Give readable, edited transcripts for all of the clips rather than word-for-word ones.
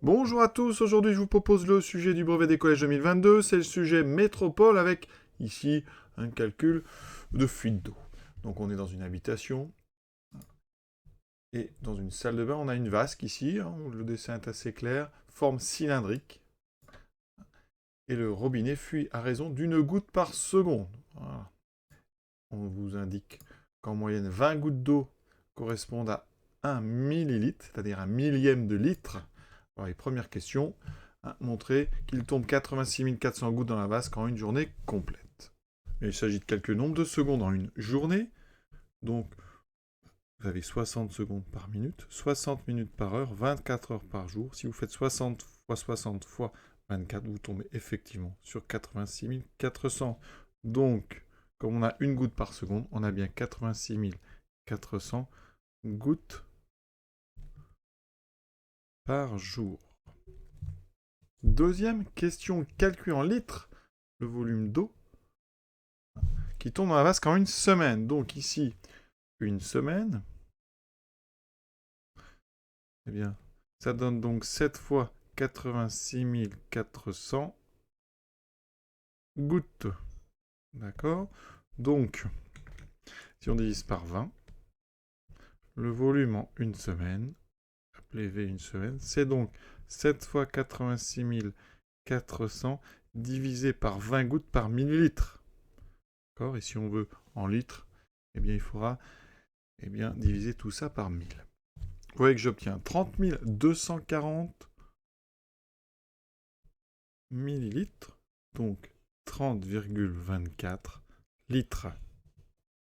Bonjour à tous, aujourd'hui je vous propose le sujet du brevet des collèges 2022, c'est le sujet métropole avec ici un calcul de fuite d'eau. Donc on est dans une habitation et dans une salle de bain on a une vasque ici, le dessin est assez clair, forme cylindrique et le robinet fuit à raison d'une goutte par seconde. Voilà. On vous indique qu'en moyenne 20 gouttes d'eau correspondent à 1 millilitre, c'est-à-dire un millième de litre. Alors les premières questions, montrer qu'il tombe 86 400 gouttes dans la vasque en une journée complète. Et il s'agit de calculer le nombre de secondes en une journée. Donc, vous avez 60 secondes par minute, 60 minutes par heure, 24 heures par jour. Si vous faites 60 fois 60 fois 24, vous tombez effectivement sur 86 400. Donc, comme on a une goutte par seconde, on a bien 86 400 gouttes par jour. Deuxième question, calcule en litres le volume d'eau qui tombe dans la vasque en une semaine. Donc ici, une semaine, eh bien, ça donne donc 7 fois 86 400 gouttes. D'accord? Donc, si on divise par 20, le volume en une semaine, appelé V une semaine, c'est donc 7 fois 86 400 divisé par 20 gouttes par millilitre. D'accord? Et si on veut en litres, eh bien, il faudra diviser tout ça par 1000. Vous voyez que j'obtiens 30 240 millilitres, donc 30,24 litres.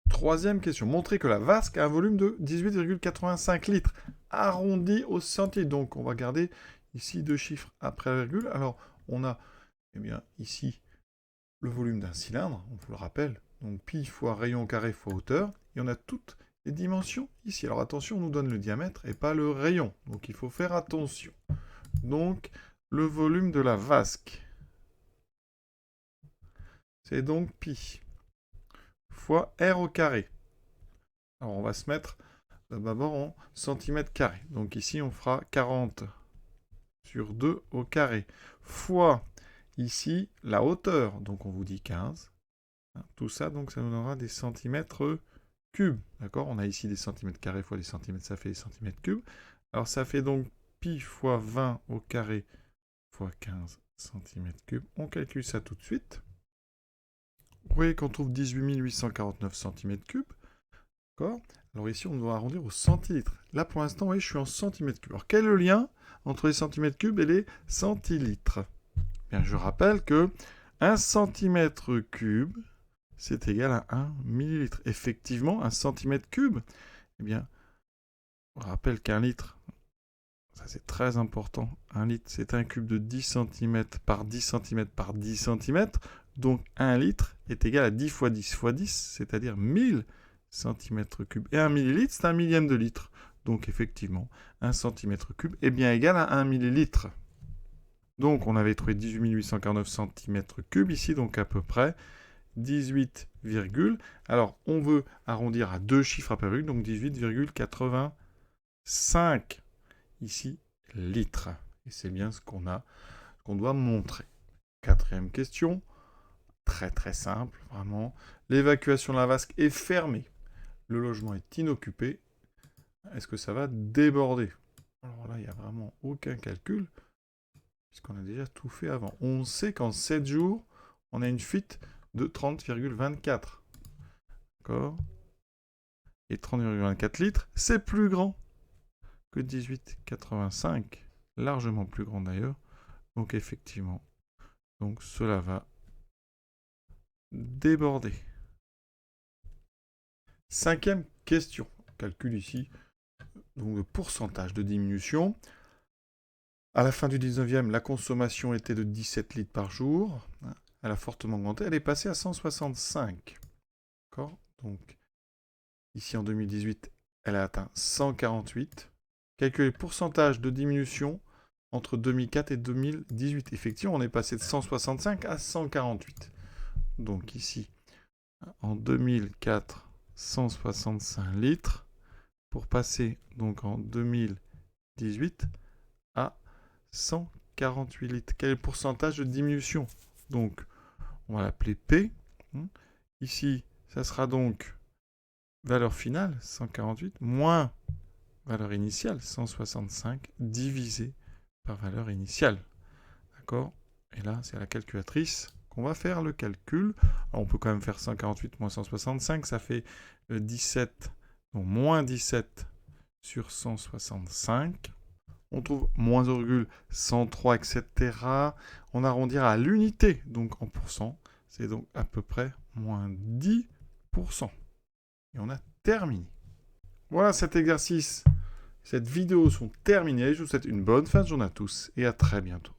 Troisième question. Montrez que la vasque a un volume de 18,85 litres, arrondi au centilitre. Donc, on va garder ici deux chiffres après la virgule. Alors, on a, ici, le volume d'un cylindre, on vous le rappelle. Donc, pi fois rayon carré fois hauteur. Et on a toutes les dimensions ici. Alors, attention, on nous donne le diamètre et pas le rayon. Donc, il faut faire attention. Donc, le volume de la vasque, c'est donc pi fois r au carré. Alors, on va se mettre d'abord en centimètres carrés. Donc ici, on fera 40 sur 2 au carré, fois ici la hauteur, donc on vous dit 15. Tout ça, donc ça nous donnera des centimètres cubes. D'accord? On a ici des centimètres carrés fois des centimètres, ça fait des centimètres cubes. Alors ça fait donc pi fois 20 au carré fois 15 centimètres cubes. On calcule ça tout de suite. Vous voyez qu'on trouve 18 849 centimètres cubes. D'accord? Alors ici, on doit arrondir au centilitre. Là, pour l'instant, vous voyez, je suis en centimètres cubes. Alors, quel est le lien entre les centimètres cubes et les centilitres? Bien, je rappelle que 1 centimètre cube, c'est égal à 1 millilitre. Effectivement, 1 centimètre cube, eh bien, on rappelle qu'un litre, ça c'est très important, un litre, c'est un cube de 10 cm par 10 cm par 10 cm. Donc, 1 litre est égal à 10 fois 10 fois 10, c'est-à-dire 1000 cm3. Et 1 millilitre, c'est un millième de litre. Donc effectivement, 1 cm3 est bien égal à 1 millilitre. Donc on avait trouvé 18 849 cm3 ici, donc à peu près 18, alors on veut arrondir à deux chiffres après virgule, donc 18,85 ici litres. Et c'est bien ce qu'on doit montrer. Quatrième question, très très simple, vraiment. L'évacuation de la vasque est fermée. Le logement est inoccupé, est-ce que ça va déborder? Alors là, il n'y a vraiment aucun calcul, puisqu'on a déjà tout fait avant. On sait qu'en 7 jours, on a une fuite de 30,24. D'accord? Et 30,24 litres, c'est plus grand que 18,85. Largement plus grand d'ailleurs. Donc effectivement, donc cela va déborder. Cinquième question. Calcul ici donc le pourcentage de diminution. À la fin du 19e, la consommation était de 17 litres par jour. Elle a fortement augmenté. Elle est passée à 165. D'accord? Donc, ici en 2018, elle a atteint 148. Calculez le pourcentage de diminution entre 2004 et 2018. Effectivement, on est passé de 165 à 148. Donc ici, en 2004, 165 litres. Pour passer donc en 2018 à 148 litres. Quel est le pourcentage de diminution? Donc, on va l'appeler P. Ici, ça sera donc valeur finale, 148, moins valeur initiale, 165, divisé par valeur initiale. D'accord? Et là, c'est à la calculatrice qu'on va faire le calcul. Alors, on peut quand même faire 148 moins 165, ça fait 17, donc moins 17 sur 165. On trouve moins virgule 103, etc. On arrondira à l'unité, donc en pourcent. C'est donc à peu près moins 10%. Et on a terminé. Voilà, cet exercice, cette vidéo sont terminées. Je vous souhaite une bonne fin de journée à tous et à très bientôt.